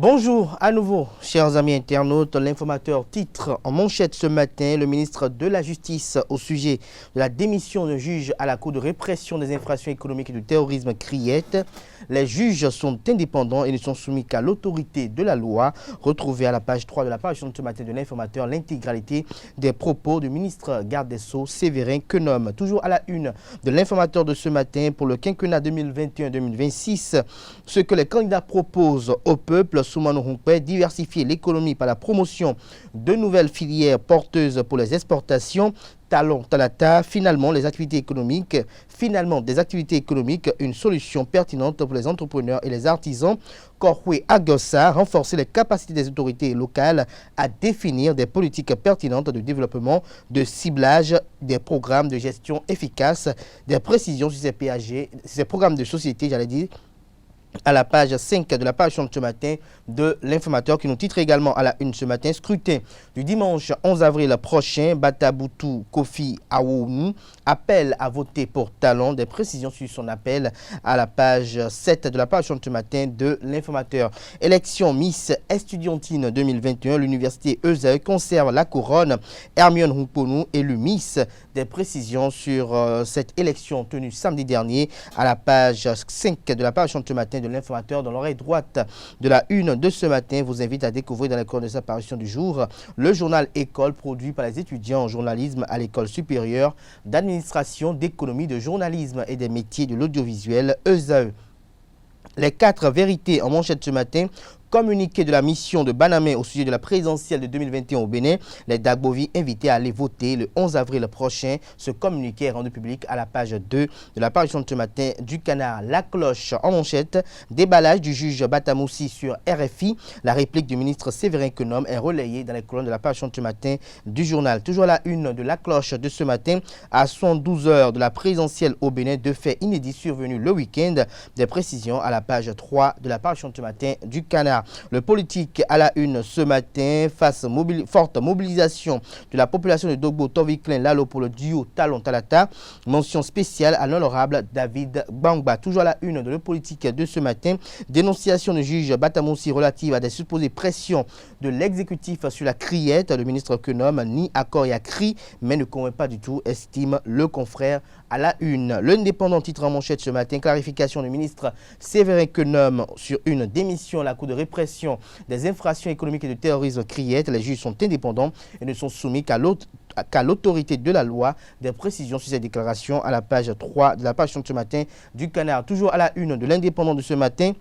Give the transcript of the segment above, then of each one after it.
Bonjour à nouveau, chers amis internautes. L'informateur titre en manchette ce matin le ministre de la Justice au sujet de la démission d'un juge à la Cour de répression des infractions économiques et du terrorisme criette. Les juges sont indépendants et ne sont soumis qu'à l'autorité de la loi. Retrouvez à la page 3 de la parution de ce matin de l'informateur l'intégralité des propos du ministre garde des Sceaux Séverin Quenome. Toujours à la une de l'informateur de ce matin pour le quinquennat 2021-2026, ce que les candidats proposent au peuple. Soumano Hunkwe, diversifier l'économie par la promotion de nouvelles filières porteuses pour les exportations. Talon Talata, finalement des activités économiques, une solution pertinente pour les entrepreneurs et les artisans. Korwe Agossa, renforcer les capacités des autorités locales à définir des politiques pertinentes de développement, de ciblage, des programmes de gestion efficaces, des précisions sur ces PAG, ces programmes de société, j'allais dire, à la page 5 de la page de ce matin de l'informateur qui nous titre également à la une ce matin. Scrutin du dimanche 11 avril prochain, Bataboutou Kofi Awouni appelle à voter pour Talon. Des précisions sur son appel à la page 7 de la page de ce matin de l'informateur. Élection Miss Estudiantine 2021, l'université ESAE conserve la couronne. Hermione Humponu élu Miss. Des précisions sur cette élection tenue samedi dernier à la page 5 de la page de ce matin de l'informateur. Dans l'oreille droite de la une de ce matin, vous invite à découvrir dans les cours de sa parution du jour le journal École produit par les étudiants en journalisme à l'école supérieure d'administration, d'économie, de journalisme et des métiers de l'audiovisuel ESAE. Les 4 vérités en manchette ce matin. Communiqué de la mission de Banamé au sujet de la présidentielle de 2021 au Bénin, les Dagbovi invités à aller voter le 11 avril prochain. Ce communiqué est rendu public à la page 2 de la parution de ce matin du Canard. La cloche en manchette, déballage du juge Batamoussi sur RFI. La réplique du ministre Séverin Quenome est relayée dans les colonnes de la parution de ce matin du journal. Toujours à la une de la cloche de ce matin, à 112 heures de la présidentielle au Bénin, deux faits inédits survenus le week-end. Des précisions à la page 3 de la parution de ce matin du Canard. Le politique à la une ce matin, face forte mobilisation de la population de Dogbo Toviklin Lalo pour le duo Talon Talata. Mention spéciale à l'honorable David Bangba. Toujours à la une de le politique de ce matin, dénonciation du juge Batamoussi relative à des supposées pressions de l'exécutif sur la criette. Le ministre Quenome nie accord et a cri, mais ne convainc pas du tout, estime le confrère à la une. L'indépendant titre en manchette ce matin, clarification du ministre Séverin Quenome sur une démission à la Cour de répression des infractions économiques et de terrorisme criette. Les juges sont indépendants et ne sont soumis qu'à l'autorité de la loi. Des précisions sur ces déclarations à la page 3 de la page de ce matin du Canard. Toujours à la une de l'indépendant de ce matin.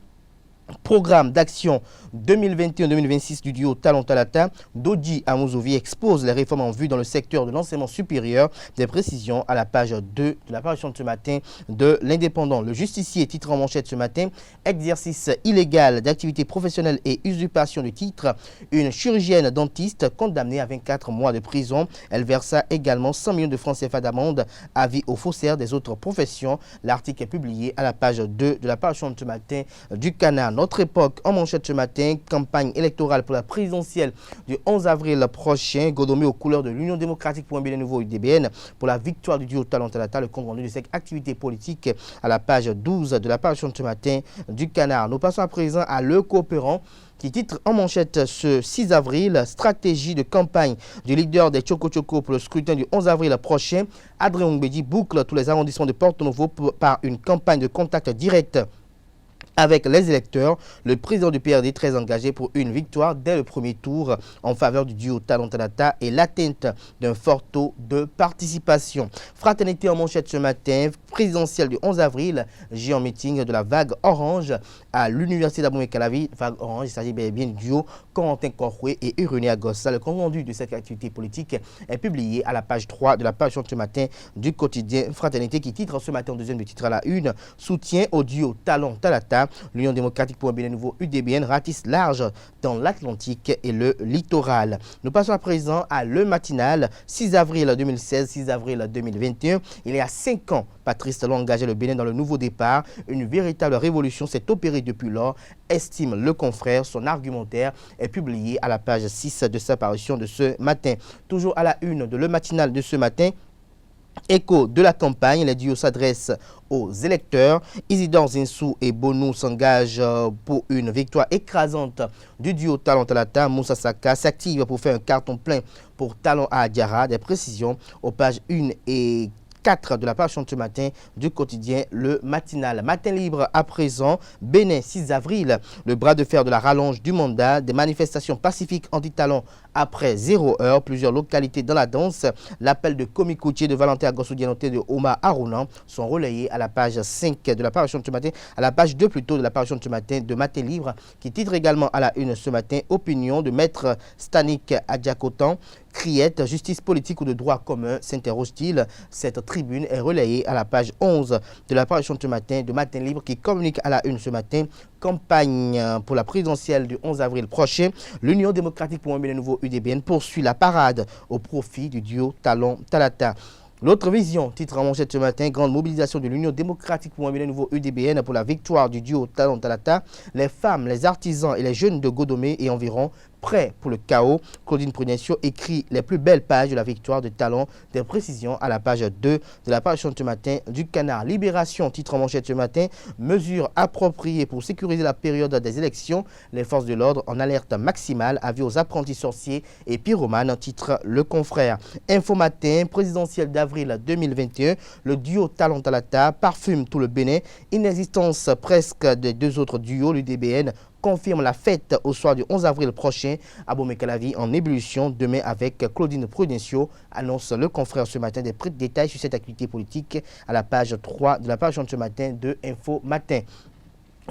Programme d'action 2021-2026 du duo Talon Talata, Dodi Amouzovi expose les réformes en vue dans le secteur de l'enseignement supérieur. Des précisions à la page 2 de la parution de ce matin de l'Indépendant. Le justicier titre en manchette ce matin, exercice illégal d'activité professionnelle et usurpation de titre. Une chirurgienne dentiste condamnée à 24 mois de prison. Elle versa également 100 millions de francs CFA d'amende. Avis aux faussaires des autres professions. L'article est publié à la page 2 de la parution de ce matin du Canard. Notre époque en manchette ce matin, campagne électorale pour la présidentielle du 11 avril prochain. Godomé aux couleurs de l'Union démocratique pour un bien nouveau UDBN pour la victoire du duo Talon Talata. Le compte rendu de cette activité politique à la page 12 de la parution de ce matin du Canard. Nous passons à présent à Le Coopérant qui titre en manchette ce 6 avril, stratégie de campagne du leader des Choco Choco pour le scrutin du 11 avril prochain. Adrien Ongbedi boucle tous les arrondissements de Porto Novo par une campagne de contact direct avec les électeurs. Le président du PRD très engagé pour une victoire dès le premier tour en faveur du duo Talon Talata et l'atteinte d'un fort taux de participation. Fraternité en manchette ce matin, présidentielle du 11 avril, géant meeting de la vague orange à l'université d'Abomey Calavi. Vague orange, il s'agit bien du duo Corentin Korwe et Irénée Agossa. Le compte rendu de cette activité politique est publié à la page 3 de la page de ce matin du quotidien Fraternité qui titre ce matin en deuxième de titre à la une, soutien au duo Talon Talata. L'Union démocratique pour un bien nouveau UDBN ratisse large dans l'Atlantique et le littoral. Nous passons à présent à Le Matinal, 6 avril 2016, 6 avril 2021. Il y a 5 ans, Patrice Talon engageait le Bénin dans le nouveau départ. Une véritable révolution s'est opérée depuis lors, estime le confrère. Son argumentaire est publié à la page 6 de sa parution de ce matin. Toujours à la une de Le Matinal de ce matin. Écho de la campagne, les duos s'adressent aux électeurs. Isidore Zinsou et Bonou s'engagent pour une victoire écrasante du duo Talon Talata. Moussa Saka s'active pour faire un carton plein pour Talon à Adiara. Des précisions aux pages 1 et 4 de la page ce matin du quotidien Le Matinal. Matin libre à présent, Bénin 6 avril, le bras de fer de la rallonge du mandat, des manifestations pacifiques anti-talon après 0 heure, plusieurs localités dans la danse. L'appel de Komi Koutié, de Valentin Agossou-Dianoté, de Omar Arounan sont relayés à la page 5 de la page ce matin, à la page 2 plutôt de la page ce matin de Matin libre, qui titre également à la une ce matin, opinion de maître Stanik Adjakotan. Criette, justice politique ou de droit commun, s'interroge-t-il. Cette tribune est relayée à la page 11 de la page ce matin de Matin libre, qui communique à la une ce matin. Campagne pour la présidentielle du 11 avril prochain. L'Union démocratique pour un Bénin nouveau UDBN poursuit la parade au profit du duo Talon Talata. L'autre vision, titre en manchette ce matin, grande mobilisation de l'Union démocratique pour un Bénin nouveau UDBN pour la victoire du duo Talon Talata. Les femmes, les artisans et les jeunes de Godomé et environ prêts pour le chaos. Claudine Prudencio écrit les plus belles pages de la victoire de Talon. Des précisions à la page 2 de la page ce matin du Canard. Libération, titre en manchette ce matin, mesures appropriées pour sécuriser la période des élections. Les forces de l'ordre en alerte maximale, avis aux apprentis sorciers et pyromanes, titre Le Confrère. Info matin, présidentielle d'avril 2021, le duo Talon Talata parfume tout le Bénin. Inexistence presque des deux autres duos, l'UDBN confirme la fête au soir du 11 avril prochain. Abomey Calavi en ébullition demain avec Claudine Prudencio, annonce Le Confrère ce matin. Des détails sur cette activité politique à la page 3 de la page ce matin de Info Matin.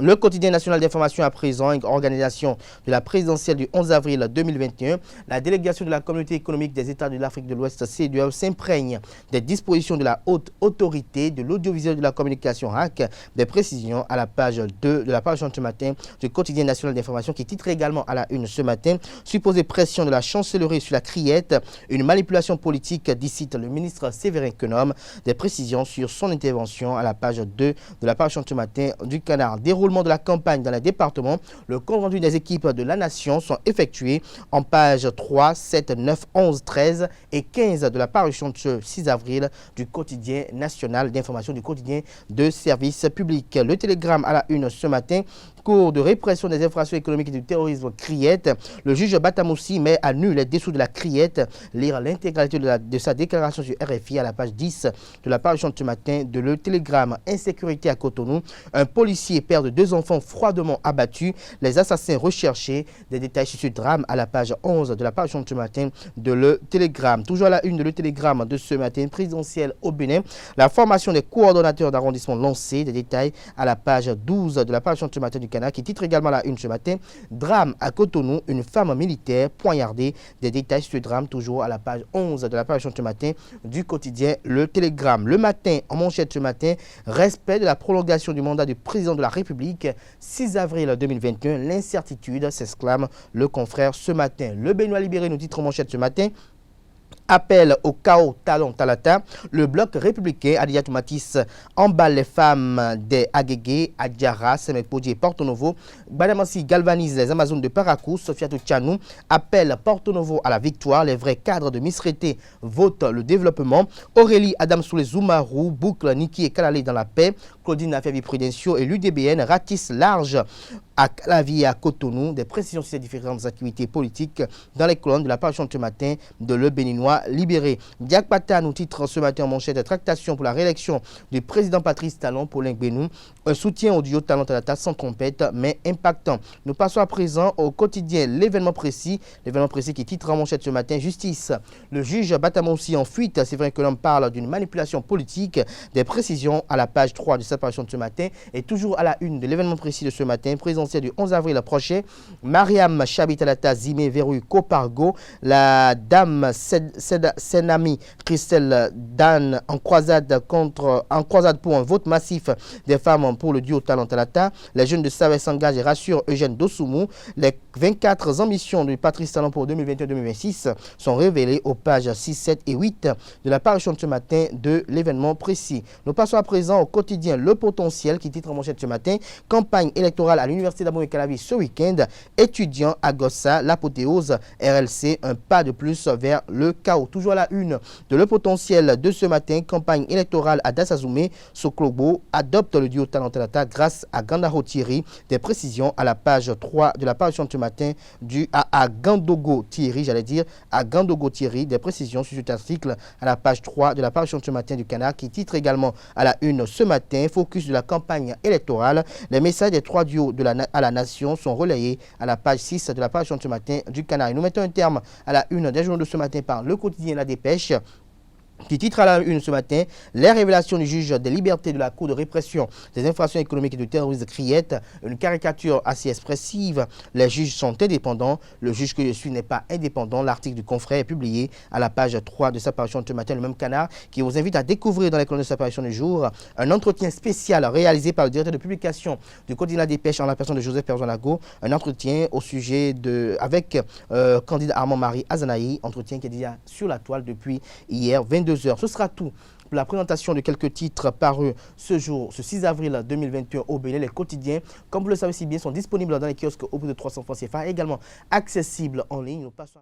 Le quotidien national d'information à présent, une organisation de la présidentielle du 11 avril 2021. La délégation de la communauté économique des États de l'Afrique de l'Ouest, CEDEAO, s'imprègne des dispositions de la haute autorité de l'audiovisuel de la communication RAC. Des précisions à la page 2 de la page ce matin du quotidien national d'information, qui titre également à la une ce matin. Supposée pression de la chancellerie sur la criette, une manipulation politique, dit le ministre Séverin Quenom. Des précisions sur son intervention à la page 2 de la page ce matin du Canard. Déroulement de la campagne dans les départements, le compte rendu des équipes de la nation sont effectués en page 3, 7, 9, 11, 13 et 15 de la parution de ce 6 avril du quotidien national d'information, du quotidien de service public. Le télégramme à la une ce matin. Cours de répression des infractions économiques et du terrorisme Criette. Le juge Batamoussi met à nu les dessous de la Criette. Lire l'intégralité de sa déclaration sur RFI à la page 10 de la parution de ce matin de Le Télégramme. Insécurité à Cotonou. Un policier perd de 2 enfants froidement abattus. Les assassins recherchés. Des détails sur ce drame à la page 11 de la parution de ce matin de Le Télégramme. Toujours à la une de Le Télégramme de ce matin, présidentielle au Bénin. La formation des coordonnateurs d'arrondissement lancée. Des détails à la page 12 de la parution de ce matin du Canard, qui titre également la une ce matin. Drame à Cotonou, une femme militaire poignardée. Des détails sur ce drame toujours à la page 11 de la page ce matin du quotidien Le Télégramme. Le Matin en manchette ce matin, respect de la prolongation du mandat du président de la République. 6 avril 2021, l'incertitude, s'exclame Le Confrère ce matin. Le Béninois libéré nous titre en manchette ce matin. Appel au chaos Talon Talata. Le bloc républicain Adiatou Matisse emballe les femmes des Agégué, Adjara, Semekpodji et Porto Novo. Badamassi galvanise les Amazones de Paracou. Sofiatou Tchanou appelle Porto Novo à la victoire. Les vrais cadres de Misrété votent le développement. Aurélie Adam Soulé Zoumarou boucle Niki et Kalalé dans la paix. Claudine Affavi Prudencio et l'UDBN ratissent large à Calavi et à Cotonou. Des précisions sur ces différentes activités politiques dans les colonnes de la page ce matin de Le Béninois libéré. Diak Pata nous titre ce matin en manchette de tractation pour la réélection du président Patrice Talon pour l'Ingbénou. Un soutien au duo Talon Talata sans trompette mais impactant. Nous passons à présent au quotidien l'événement précis qui titre en manchette ce matin justice. Le juge Batamoussi en fuite. C'est vrai que l'on parle d'une manipulation politique. Des précisions à la page 3 de cette parution de ce matin et toujours à la une de l'événement précis de ce matin, présidentiel du 11 avril prochain. Mariam Chabitalata Zimé verrouille Copargo. La dame Senami Christelle Dan en croisade pour un vote massif des femmes pour le duo Talon Talata. Les jeunes de Savès s'engagent et rassurent Eugène Dossoumou. Les 24 ambitions du Patrice Talon pour 2021-2026 sont révélées aux pages 6, 7 et 8 de la parution de ce matin de l'événement précis. Nous passons à présent au quotidien Le Potentiel qui titre en manchette ce matin. Campagne électorale à l'université l'Université d'Abomey Calavi ce week-end. Étudiants à Gossa, l'apothéose RLC, un pas de plus vers le chaos. Toujours à la une de Le Potentiel de ce matin, campagne électorale à Dassazoumé, Soklobo adopte le duo Talentalata grâce à Gandaro Thierry. Des précisions à la page 3 de la parution de ce matin à Gandogo Thierry, à Gandogo Thierry. Des précisions sur cet article à la page 3 de la parution de ce matin du Canard qui titre également à la une ce matin, focus de la campagne électorale. Les messages des trois duos à la nation sont relayés à la page 6 de la parution de ce matin du Canard. Et nous mettons un terme à la une des journaux de ce matin par le quotidien La Dépêche, qui titre à la une ce matin, les révélations du juge des libertés de la Cour de répression des infractions économiques et du terrorisme Criette, une caricature assez expressive. Les juges sont indépendants. Le juge que je suis n'est pas indépendant. L'article du confrère est publié à la page 3 de sa parution de ce matin, le même Canard, qui vous invite à découvrir dans les colonnes de sa parution du jour un entretien spécial réalisé par le directeur de publication du quotidien La Dépêche en la personne de Joseph Perzolago, un entretien au sujet avec candidat Armand-Marie Azanaï, entretien qui est déjà sur la toile depuis hier 22h. Ce sera tout pour la présentation de quelques titres parus ce jour, ce 6 avril 2021 au Bénin. Les quotidiens, comme vous le savez si bien, sont disponibles dans les kiosques au prix de 300 francs CFA, également accessibles en ligne. Nous passons